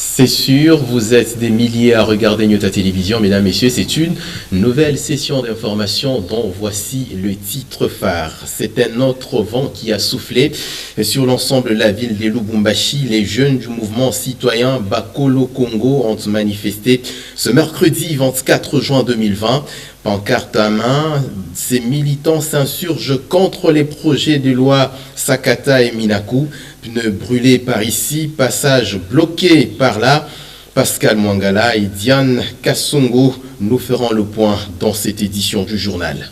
C'est sûr, vous êtes des milliers à regarder Nyota Télévision. Mesdames, Messieurs, c'est une nouvelle session d'information dont voici le titre phare. C'est un autre vent qui a soufflé sur l'ensemble de la ville de Lubumbashi. Les jeunes du mouvement citoyen Bakolo Congo ont manifesté ce mercredi 24 juin 2020. Pancarte à main, ces militants s'insurgent contre les projets de loi Sakata et Minaku. Pneus brûlés par ici, passage bloqué par là. Pascal Mwangala et Diane Kassongo nous feront le point dans cette édition du journal.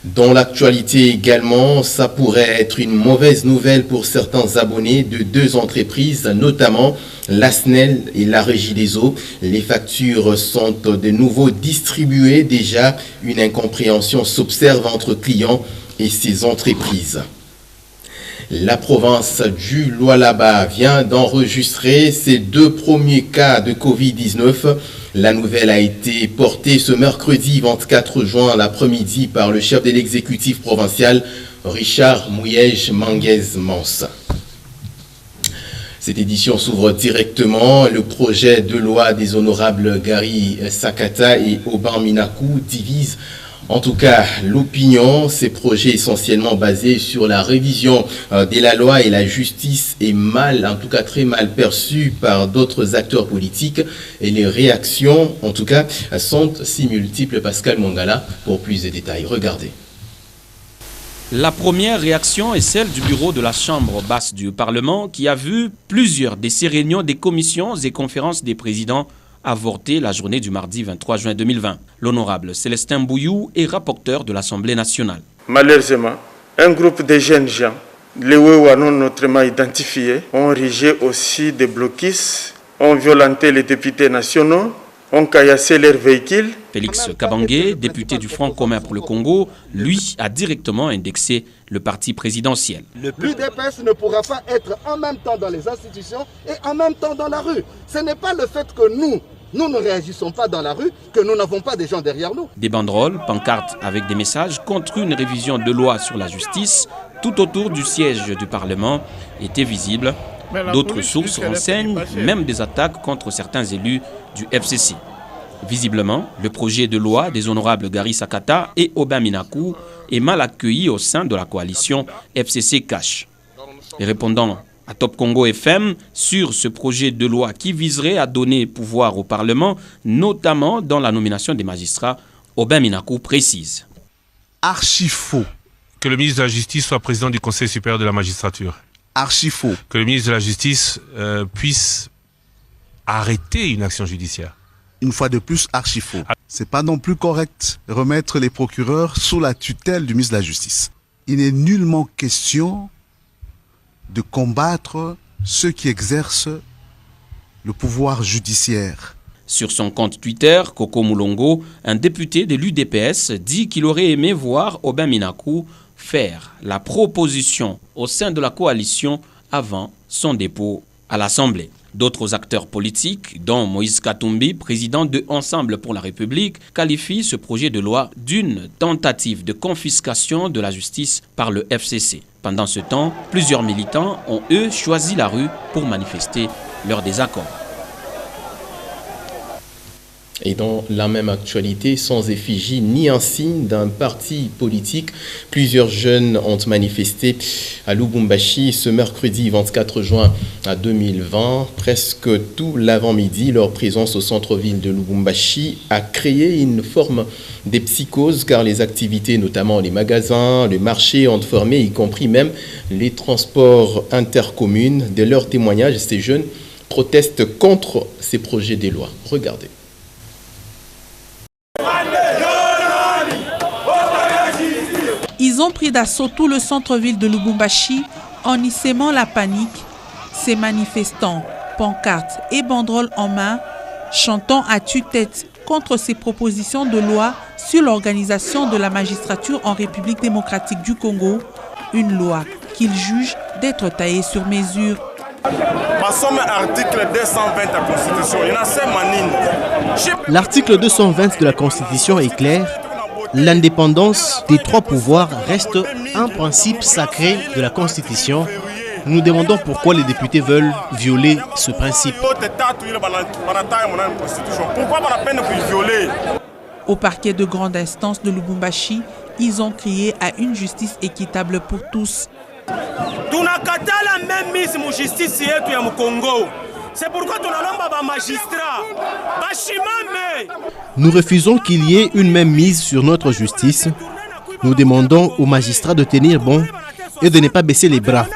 Dans l'actualité également, ça pourrait être une mauvaise nouvelle pour certains abonnés de deux entreprises, notamment la SNEL et la Régie des eaux. Les factures sont de nouveau distribuées. Déjà, une incompréhension s'observe entre clients et ces entreprises. La province du Lualaba vient d'enregistrer ses deux premiers cas de Covid-19. La nouvelle a été portée ce mercredi 24 juin l'après-midi par le chef de l'exécutif provincial, Richard Mouyej Manguez-Mans. Cette édition s'ouvre directement. Le projet de loi des honorables Gary Sakata et Aubin Minaku divise en tout cas l'opinion. Ces projets essentiellement basés sur la révision de la loi et la justice est mal, en tout cas très mal perçue par d'autres acteurs politiques et les réactions en tout cas sont si multiples. Pascal Mwangala pour plus de détails. Regardez. La première réaction est celle du bureau de la Chambre basse du Parlement qui a vu plusieurs de ces réunions des commissions et conférences des présidents avorter la journée du mardi 23 juin 2020. L'honorable Célestin Bouyou est rapporteur de l'Assemblée nationale. Malheureusement, un groupe de jeunes gens, les Wewa non autrement identifiés, ont érigé aussi des blocus, ont violenté les députés nationaux, ont caillassé leurs véhicules. Félix Kabange, député du Front commun pour le Congo, lui a directement indexé le parti présidentiel. L'UDPS ne pourra pas être en même temps dans les institutions et en même temps dans la rue. Ce n'est pas le fait que nous ne réagissons pas dans la rue, que nous n'avons pas des gens derrière nous. Des banderoles, pancartes avec des messages contre une révision de loi sur la justice tout autour du siège du Parlement étaient visibles. D'autres sources renseignent même des attaques contre certains élus du FCC. Visiblement, le projet de loi des honorables Gary Sakata et Aubin Minaku est mal accueilli au sein de la coalition FCC-Cash. Et répondant à Top Congo FM sur ce projet de loi qui viserait à donner pouvoir au Parlement, notamment dans la nomination des magistrats, Aubin Minaku précise. Archi faux. Que le ministre de la Justice soit président du Conseil supérieur de la magistrature. Archi faux. Que le ministre de la Justice puisse arrêter une action judiciaire. Une fois de plus, archi faux. C'est pas non plus correct de remettre les procureurs sous la tutelle du ministre de la Justice. Il n'est nullement question de combattre ceux qui exercent le pouvoir judiciaire. Sur son compte Twitter, Koko Moulongo, un député de l'UDPS, dit qu'il aurait aimé voir Aubin Minaku faire la proposition au sein de la coalition avant son dépôt à l'Assemblée. D'autres acteurs politiques, dont Moïse Katumbi, président de Ensemble pour la République, qualifient ce projet de loi d'une tentative de confiscation de la justice par le FCC. Pendant ce temps, plusieurs militants ont, eux, choisi la rue pour manifester leur désaccord. Et dans la même actualité, sans effigie ni un signe d'un parti politique, plusieurs jeunes ont manifesté à Lubumbashi ce mercredi 24 juin 2020. Presque tout l'avant-midi, leur présence au centre-ville de Lubumbashi a créé une forme de psychose car les activités, notamment les magasins, le marché, ont fermé, y compris même les transports intercommunes. De leur témoignage, ces jeunes protestent contre ces projets de loi. Regardez. Ils ont pris d'assaut tout le centre-ville de Lubumbashi en y sémant la panique. Ces manifestants, pancartes et banderoles en main, chantant à tue-tête contre ces propositions de loi sur l'organisation de la magistrature en République démocratique du Congo, une loi qu'ils jugent d'être taillée sur mesure. L'article 220 de la Constitution est clair. L'indépendance des trois pouvoirs reste un principe sacré de la Constitution Nous nous demandons pourquoi les députés veulent violer ce principe. Au parquet de grande instance de Lubumbashi, ils ont crié à une justice équitable pour tous. C'est pourquoi magistrat. Nous refusons qu'il y ait une même mise sur notre justice. Nous demandons aux magistrats de tenir bon et de ne pas baisser les bras.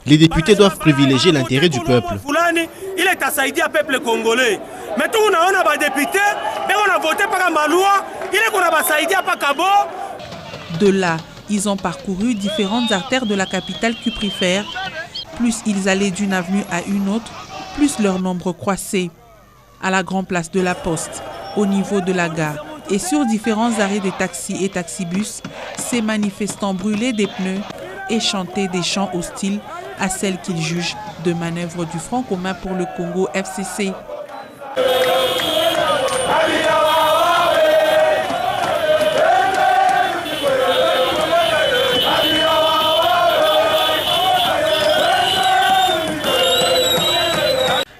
Les députés doivent privilégier l'intérêt du peuple. Il est assailli à peuple congolais. Mais tout on a député, on a voté par ma loi, il est qu'on a assailli à Pakabo. De là, ils ont parcouru différentes artères de la capitale cuprifère. Plus ils allaient d'une avenue à une autre, plus leur nombre croissait. À la grande place de la Poste, au niveau de la gare et sur différents arrêts de taxis et taxibus, ces manifestants brûlaient des pneus et chantaient des chants hostiles à celles qu'ils jugent de manœuvres du Front commun pour le Congo FCC.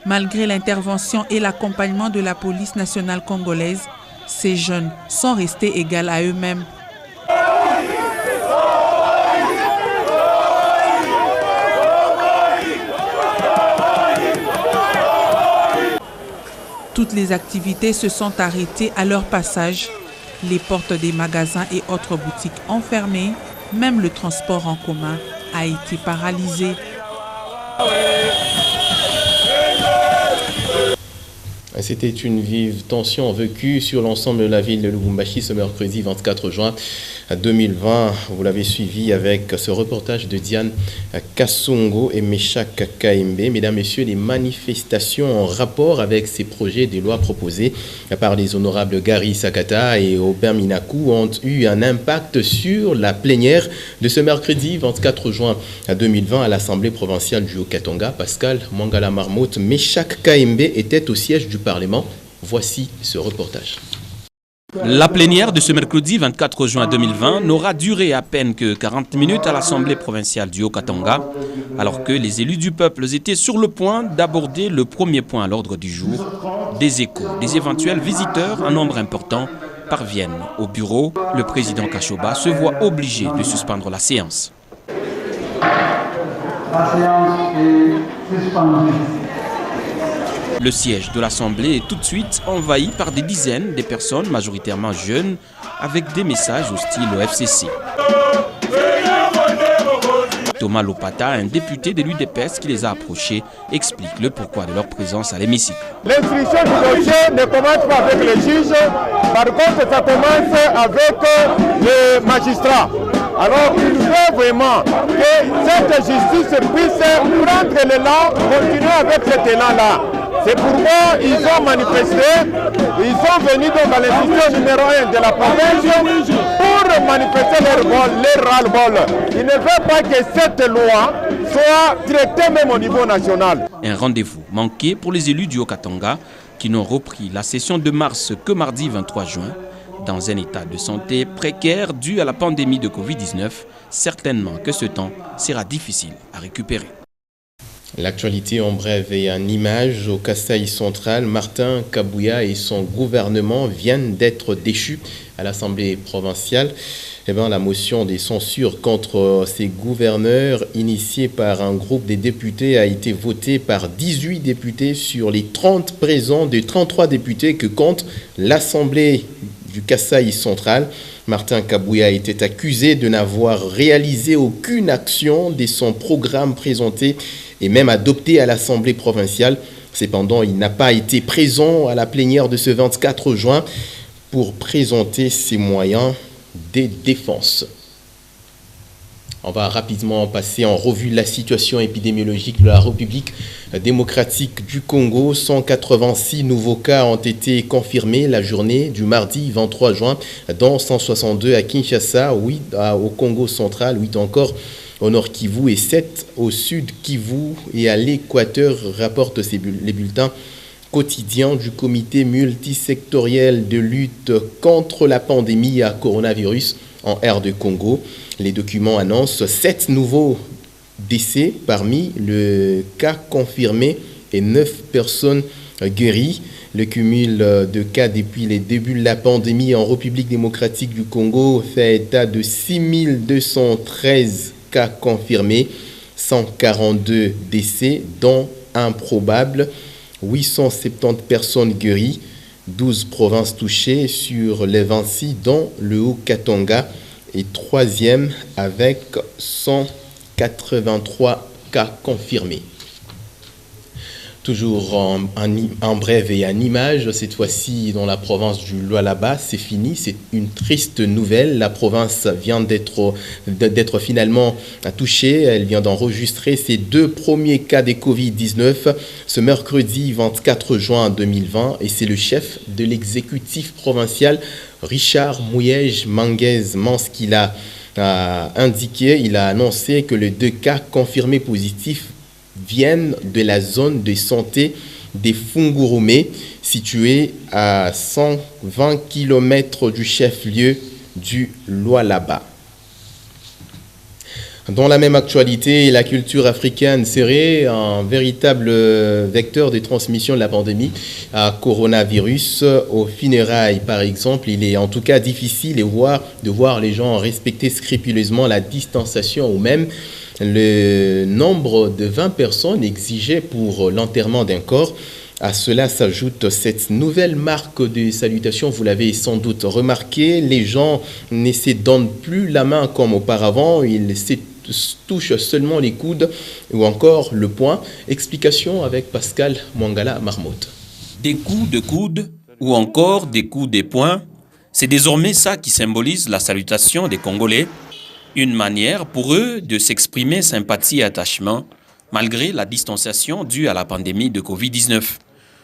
Malgré l'intervention et l'accompagnement de la police nationale congolaise, ces jeunes sont restés égaux à eux-mêmes. Toutes les activités se sont arrêtées à leur passage. Les portes des magasins et autres boutiques ont fermé. Même le transport en commun a été paralysé. C'était une vive tension vécue sur l'ensemble de la ville de Lubumbashi ce mercredi 24 juin 2020. Vous l'avez suivi avec ce reportage de Diane Kassongo et Meshak Kaembe. Mesdames, Messieurs, les manifestations en rapport avec ces projets de loi proposés par les honorables Gary Sakata et Aubin Minakou ont eu un impact sur la plénière de ce mercredi 24 juin 2020 à l'Assemblée provinciale du Haut-Katanga. Pascal Mangala Marmotte, Meshak Kaembe était au siège du Parlement. Voici ce reportage. La plénière de ce mercredi 24 juin 2020 n'aura duré à peine que 40 minutes à l'Assemblée provinciale du Haut-Katanga, alors que les élus du peuple étaient sur le point d'aborder le premier point à l'ordre du jour. Des échos, des éventuels visiteurs, un nombre important, parviennent au bureau. Le président Kashoba se voit obligé de suspendre la séance. La séance est suspendue. Le siège de l'Assemblée est tout de suite envahi par des dizaines de personnes, majoritairement jeunes, avec des messages hostiles au FCC. Thomas Lopata, un député de l'UDPS qui les a approchés, explique le pourquoi de leur présence à l'hémicycle. L'instruction du dossier ne commence pas avec les juges, par contre ça commence avec les magistrats. Alors il faut vraiment que cette justice puisse prendre l'élan, continuer avec cet élan-là. C'est pourquoi ils ont manifesté, ils sont venus donc à l'institution numéro 1 de la province pour manifester leur ras-le-bol. Ils ne veulent pas que cette loi soit traitée même au niveau national. Un rendez-vous manqué pour les élus du Haut-Katanga qui n'ont repris la session de mars que mardi 23 juin. Dans un état de santé précaire dû à la pandémie de Covid-19, certainement que ce temps sera difficile à récupérer. L'actualité en bref et en image au Kasaï central, Martin Kabouya et son gouvernement viennent d'être déchus à l'Assemblée provinciale. La motion de censure contre ces gouverneurs initiée par un groupe de députés a été votée par 18 députés sur les 30 présents des 33 députés que compte l'Assemblée du Kasaï central. Martin Kabouya était accusé de n'avoir réalisé aucune action de son programme présenté et même adopté à l'Assemblée provinciale. Cependant, il n'a pas été présent à la plénière de ce 24 juin pour présenter ses moyens de défense. On va rapidement passer en revue la situation épidémiologique de la République démocratique du Congo. 186 nouveaux cas ont été confirmés la journée du mardi 23 juin, dont 162 à Kinshasa, 8 au Congo central, 8 encore au nord Kivu et 7 au sud Kivu et à l'Équateur, rapportent les bulletins quotidiens du comité multisectoriel de lutte contre la pandémie à coronavirus en R de Congo. Les documents annoncent 7 nouveaux décès parmi le cas confirmé et 9 personnes guéries. Le cumul de cas depuis les débuts de la pandémie en République démocratique du Congo fait état de 6213 cas confirmés, 142 décès, dont improbables, 870 personnes guéries, 12 provinces touchées sur les 26, dont le Haut-Katanga est 3e avec 183 cas confirmés. Toujours en bref et en image, cette fois-ci dans la province du Lualaba, c'est fini, c'est une triste nouvelle. La province vient d'être finalement touchée, elle vient d'enregistrer ses 2 premiers cas de Covid-19 ce mercredi 24 juin 2020 et c'est le chef de l'exécutif provincial, Richard Mouyej Manguez-Mans, qui l'a indiqué. Il a annoncé que les 2 cas confirmés positifs viennent de la zone de santé des Fungurume, située à 120 km du chef-lieu du Lualaba. Dans la même actualité, la culture africaine serait un véritable vecteur de transmission de la pandémie à coronavirus. Aux funérailles, par exemple, il est en tout cas difficile de voir les gens respecter scrupuleusement la distanciation ou même le nombre de 20 personnes exigées pour l'enterrement d'un corps. À cela s'ajoute cette nouvelle marque de salutation. Vous l'avez sans doute remarqué, les gens ne se donnent plus la main comme auparavant. Ils se touchent seulement les coudes ou encore le poing. Explication avec Pascal Mwangala Marmotte. Des coups de coude ou encore des coups de poing, c'est désormais ça qui symbolise la salutation des Congolais. Une manière pour eux de s'exprimer sympathie et attachement malgré la distanciation due à la pandémie de Covid-19.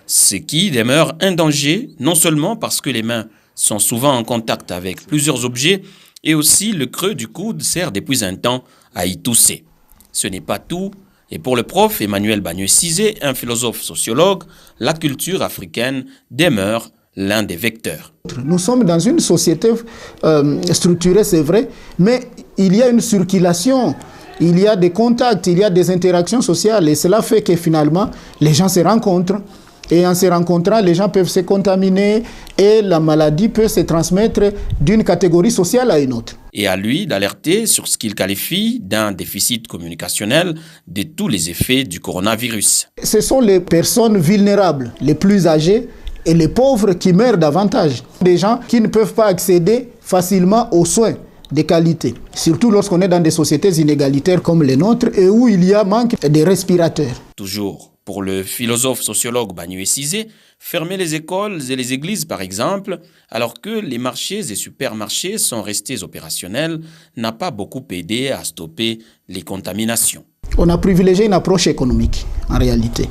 Ce qui demeure un danger non seulement parce que les mains sont souvent en contact avec plusieurs objets et aussi le creux du coude sert depuis un temps à y tousser. Ce n'est pas tout. Et pour le prof Emmanuel Bagnoy-Cizé, un philosophe sociologue, la culture africaine demeure l'un des vecteurs. Nous sommes dans une société structurée, c'est vrai, mais il y a une circulation, il y a des contacts, il y a des interactions sociales et cela fait que finalement les gens se rencontrent et en se rencontrant, les gens peuvent se contaminer et la maladie peut se transmettre d'une catégorie sociale à une autre. Et à lui d'alerter sur ce qu'il qualifie d'un déficit communicationnel de tous les effets du coronavirus. Ce sont les personnes vulnérables, les plus âgées, et les pauvres qui meurent davantage. Des gens qui ne peuvent pas accéder facilement aux soins de qualité. Surtout lorsqu'on est dans des sociétés inégalitaires comme les nôtres et où il y a manque de respirateurs. Toujours pour le philosophe sociologue Bagnoy-Cizé, fermer les écoles et les églises par exemple, alors que les marchés et supermarchés sont restés opérationnels, n'a pas beaucoup aidé à stopper les contaminations. On a privilégié une approche économique, en réalité,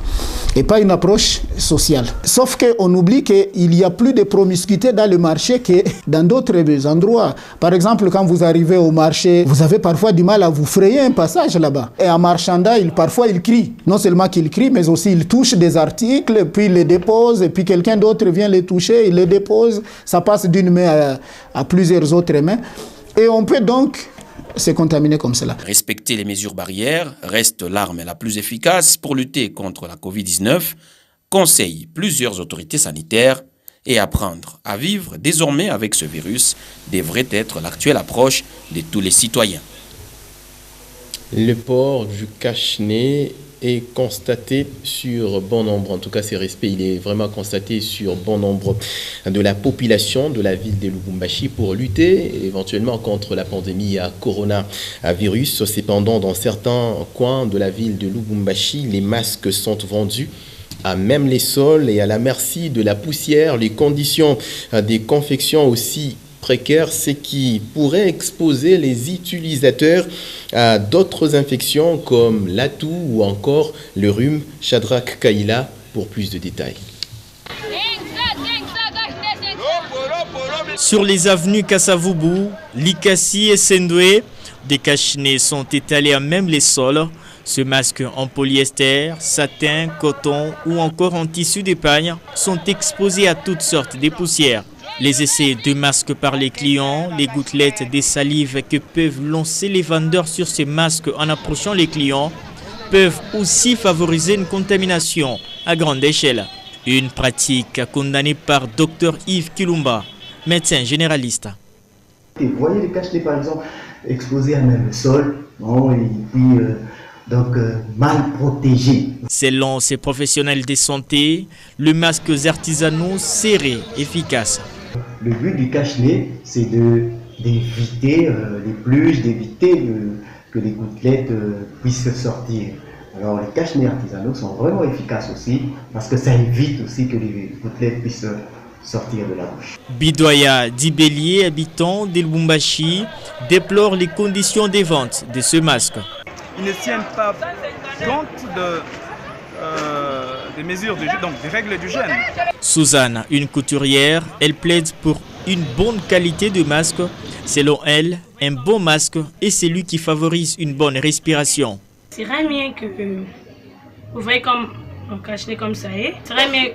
et pas une approche sociale. Sauf qu'on oublie qu'il y a plus de promiscuité dans le marché que dans d'autres endroits. Par exemple, quand vous arrivez au marché, vous avez parfois du mal à vous frayer un passage là-bas. Et en marchandant, parfois il crie. Non seulement qu'il crie, mais aussi il touche des articles, puis il les dépose, et puis quelqu'un d'autre vient les toucher, il les dépose. Ça passe d'une main à plusieurs autres mains. Et on peut donc se contaminer comme cela. Respecter les mesures barrières reste l'arme la plus efficace pour lutter contre la Covid-19, conseillent plusieurs autorités sanitaires, et apprendre à vivre désormais avec ce virus devrait être l'actuelle approche de tous les citoyens. Le port du cache-nez est constaté sur bon nombre, en tout cas ce respect il est vraiment constaté sur bon nombre de la population de la ville de Lubumbashi pour lutter éventuellement contre la pandémie à coronavirus. Cependant, dans certains coins de la ville de Lubumbashi, les masques sont vendus à même les sols et à la merci de la poussière. Les conditions des confections aussi précaires, ce qui pourrait exposer les utilisateurs à d'autres infections comme l'atout ou encore le rhume. Shadrach Kaila pour plus de détails. Sur les avenues Kassavubu, Likasi et Sendoué, des cache-nez sont étalés à même les sols. Ce masque en polyester, satin, coton ou encore en tissu d'épagne sont exposés à toutes sortes de poussières. Les essais de masques par les clients, les gouttelettes des salives que peuvent lancer les vendeurs sur ces masques en approchant les clients peuvent aussi favoriser une contamination à grande échelle. Une pratique condamnée par Dr Yves Kilumba, médecin généraliste. Vous voyez les cache-nez par exemple exposés à même le sol, bon, et puis mal protégés. Selon ces professionnels de santé, le masque artisanaux serait efficace. Le but du cache-nez, c'est d'éviter les pluges, d'éviter que les gouttelettes puissent sortir. Alors les cache-nez artisanaux sont vraiment efficaces aussi parce que ça évite aussi que les gouttelettes puissent sortir de la bouche. Bidoya Dibelier, habitant de Lubumbashi, déplore les conditions de vente de ce masque. Ils ne tiennent pas compte des mesures, donc des règles d'hygiène. Suzanne, une couturière, elle plaide pour une bonne qualité de masque. Selon elle, un bon masque est celui qui favorise une bonne respiration. C'est très bien que vous voyez comme on cache-nez comme ça est. C'est très bien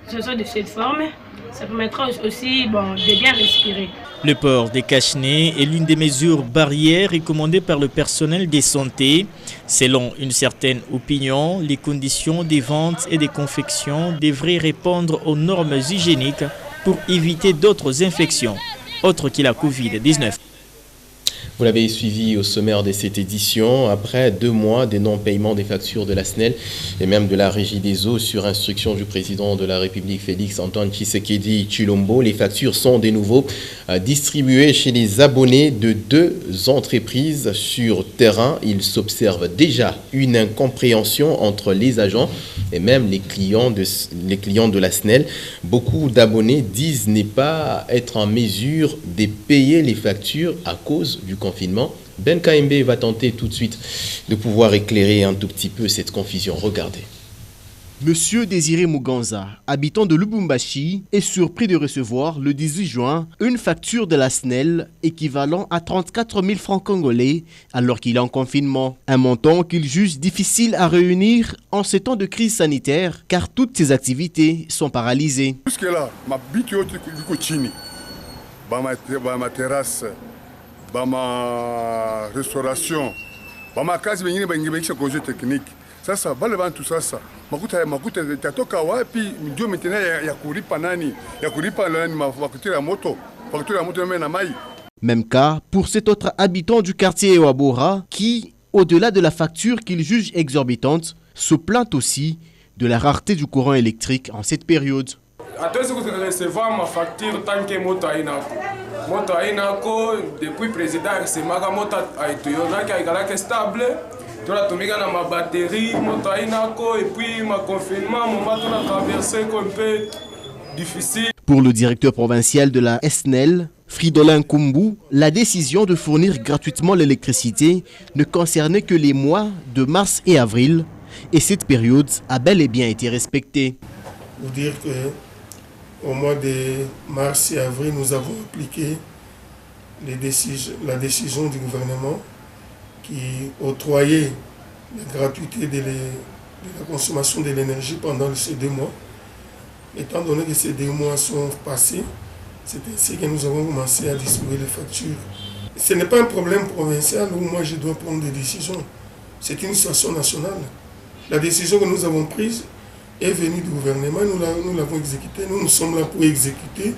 que ce soit de cette forme. Ça permettra aussi de bien respirer. Le port des cache-nez est l'une des mesures barrières recommandées par le personnel de santé. Selon une certaine opinion, les conditions des ventes et des confections devraient répondre aux normes hygiéniques pour éviter d'autres infections, autres que la Covid-19. Vous l'avez suivi au sommaire de cette édition. Après 2 mois de non-paiement des factures de la SNEL et même de la Régie des eaux sur instruction du président de la République Félix Antoine Tshisekedi Tshilombo, les factures sont de nouveau distribuées chez les abonnés de 2 entreprises sur terrain. Il s'observe déjà une incompréhension entre les agents et même les clients de la SNEL. Beaucoup d'abonnés disent ne pas être en mesure de payer les factures à cause du confinement. Ben KMB va tenter tout de suite de pouvoir éclairer un tout petit peu cette confusion. Regardez. Monsieur Désiré Muganza, habitant de Lubumbashi, est surpris de recevoir le 18 juin une facture de la SNEL équivalent à 34 000 francs congolais alors qu'il est en confinement. Un montant qu'il juge difficile à réunir en ces temps de crise sanitaire car toutes ses activités sont paralysées. Jusque-là, ma ma terrasse, ma restauration, ma case, congé technique. Ça, tout ça. Même cas pour cet autre habitant du quartier Ewabora qui, au-delà de la facture qu'il juge exorbitante, se plaint aussi de la rareté du courant électrique en cette période. Recevoir ma facture tant que moto depuis le président c'est ma moto a stable. Ma batterie, et puis ma confinement, mon traversé un peu difficile. Pour le directeur provincial de la SNEL, Fridolin Kumbu, la décision de fournir gratuitement l'électricité ne concernait que les mois de mars et avril, et cette période a bel et bien été respectée. Vous dire qu'au mois de mars et avril, nous avons appliqué la décision du gouvernement qui octroyait la gratuité de la consommation de l'énergie pendant ces 2 mois. Étant donné que ces 2 mois sont passés, c'est ainsi que nous avons commencé à distribuer les factures. Ce n'est pas un problème provincial où moi je dois prendre des décisions. C'est une situation nationale. La décision que nous avons prise est venue du gouvernement, nous l'avons exécutée. Nous sommes là pour exécuter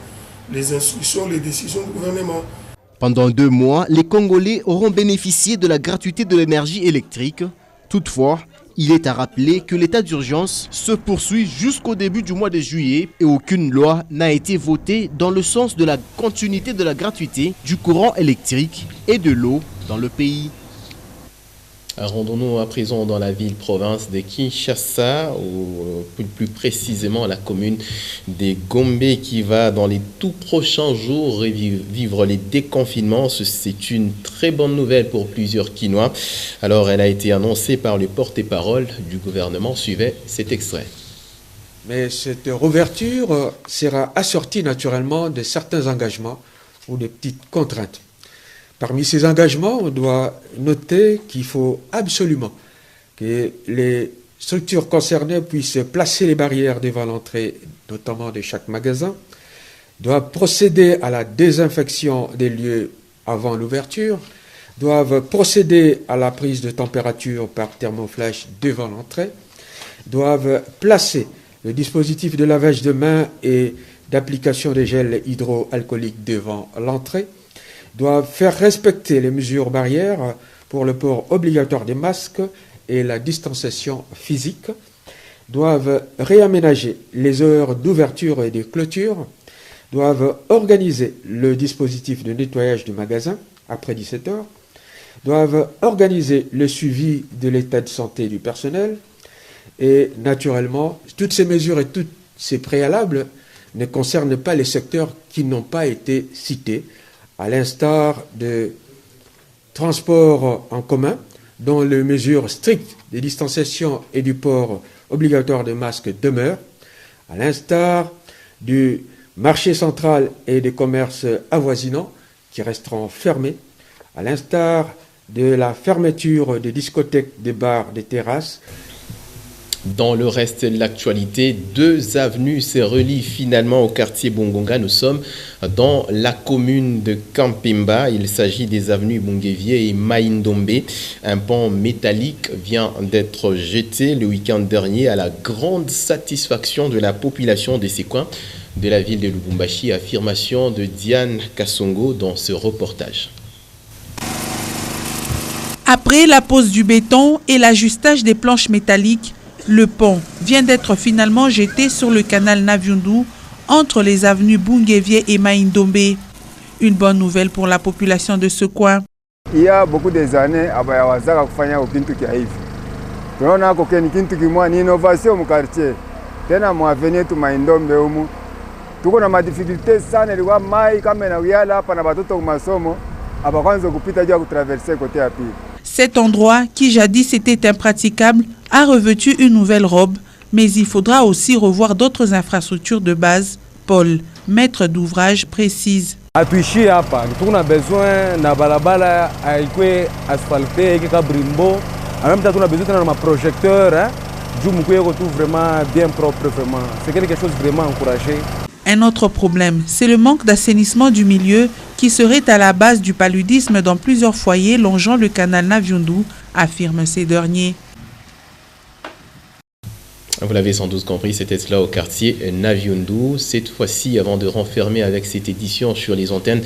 les instructions, les décisions du gouvernement. Pendant 2 mois, les Congolais auront bénéficié de la gratuité de l'énergie électrique. Toutefois, il est à rappeler que l'état d'urgence se poursuit jusqu'au début du mois de juillet et aucune loi n'a été votée dans le sens de la continuité de la gratuité du courant électrique et de l'eau dans le pays. Rendons-nous à présent dans la ville-province de Kinshasa, ou plus précisément la commune de Gombe qui va dans les tout prochains jours vivre les déconfinements. C'est une très bonne nouvelle pour plusieurs Kinois. Alors elle a été annoncée par le porte-parole du gouvernement. Suivez cet extrait. Mais cette réouverture sera assortie naturellement de certains engagements ou de petites contraintes. Parmi ces engagements, on doit noter qu'il faut absolument que les structures concernées puissent placer les barrières devant l'entrée, notamment de chaque magasin, doivent procéder à la désinfection des lieux avant l'ouverture, doivent procéder à la prise de température par thermoflash devant l'entrée, doivent placer le dispositif de lavage de mains et d'application des gels hydroalcooliques devant l'entrée, doivent faire respecter les mesures barrières pour le port obligatoire des masques et la distanciation physique, doivent réaménager les heures d'ouverture et de clôture, doivent organiser le dispositif de nettoyage du magasin après 17 heures, doivent organiser le suivi de l'état de santé du personnel et naturellement, toutes ces mesures et tous ces préalables ne concernent pas les secteurs qui n'ont pas été cités, à l'instar de transport en commun, dont les mesures strictes de distanciation et du port obligatoire de masques demeurent, à l'instar du marché central et des commerces avoisinants qui resteront fermés, à l'instar de la fermeture des discothèques, des bars, des terrasses. Dans le reste de l'actualité, 2 avenues se relient finalement au quartier Bongonga. Nous sommes dans la commune de Kampemba. Il s'agit des avenues Bonguevier et Maïndombe. Un pont métallique vient d'être jeté le week-end dernier à la grande satisfaction de la population de ces coins de la ville de Lubumbashi. Affirmation de Diane Kassongo dans ce reportage. Après la pose du béton et l'ajustage des planches métalliques, le pont vient d'être finalement jeté sur le canal Naviundu entre les avenues Bungevier et Maïndombe. Une bonne nouvelle pour la population de ce coin. Il y a beaucoup des années, abayawazaka kufanya ukintu kia hivi. Tunaona ko keni kintu kimwa ni innovation mu quartier. Tena mu avenue tu Maïndombe humu. Tuko na difficulté sana ilikuwa mai kama na uyala hapa na watoto masomo abakwanza kupita juu kutraverser côté ya pili. Cet endroit, qui jadis était impraticable, a revêtu une nouvelle robe, mais il faudra aussi revoir d'autres infrastructures de base. Paul, maître d'ouvrage, précise. Atuishi hapa, tuna besoin na balabala aikwe asphalté ki kabrimbo. En même temps, tuna besoin na projecteur, du mkuye ko tout vraiment bien propre vraiment. C'est quelque chose vraiment encouragé. Un autre problème, c'est le manque d'assainissement du milieu qui serait à la base du paludisme dans plusieurs foyers longeant le canal Naviundu, affirment ces derniers. Vous l'avez sans doute compris, c'était cela au quartier Naviundu. Cette fois-ci, avant de renfermer avec cette édition sur les antennes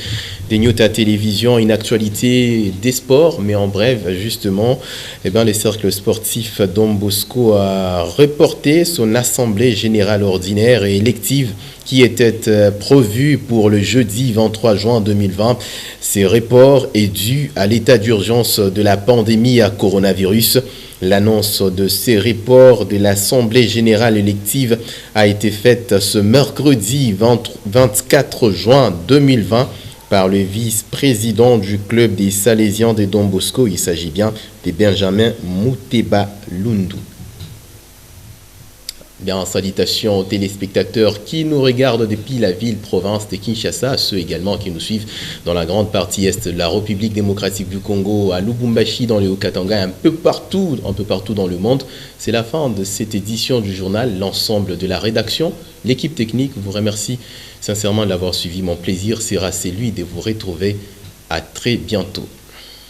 des Nyota Télévision, une actualité des sports, mais en bref, justement, le cercle sportif Don Bosco a reporté son assemblée générale ordinaire et élective qui était prévu pour le jeudi 23 juin 2020. Ce report est dû à l'état d'urgence de la pandémie à coronavirus. L'annonce de ces reports de l'Assemblée générale élective a été faite ce mercredi 24 juin 2020 par le vice-président du club des Salésiens de Don Bosco. Il s'agit bien de Benjamin Mouteba Lundu. Bien, salutations aux téléspectateurs qui nous regardent depuis la ville-province de Kinshasa, à ceux également qui nous suivent dans la grande partie est de la République démocratique du Congo, à Lubumbashi, dans le Haut-Katanga, un peu partout dans le monde. C'est la fin de cette édition du journal. L'ensemble de la rédaction, l'équipe technique vous remercie sincèrement de l'avoir suivi. Mon plaisir sera celui de vous retrouver à très bientôt.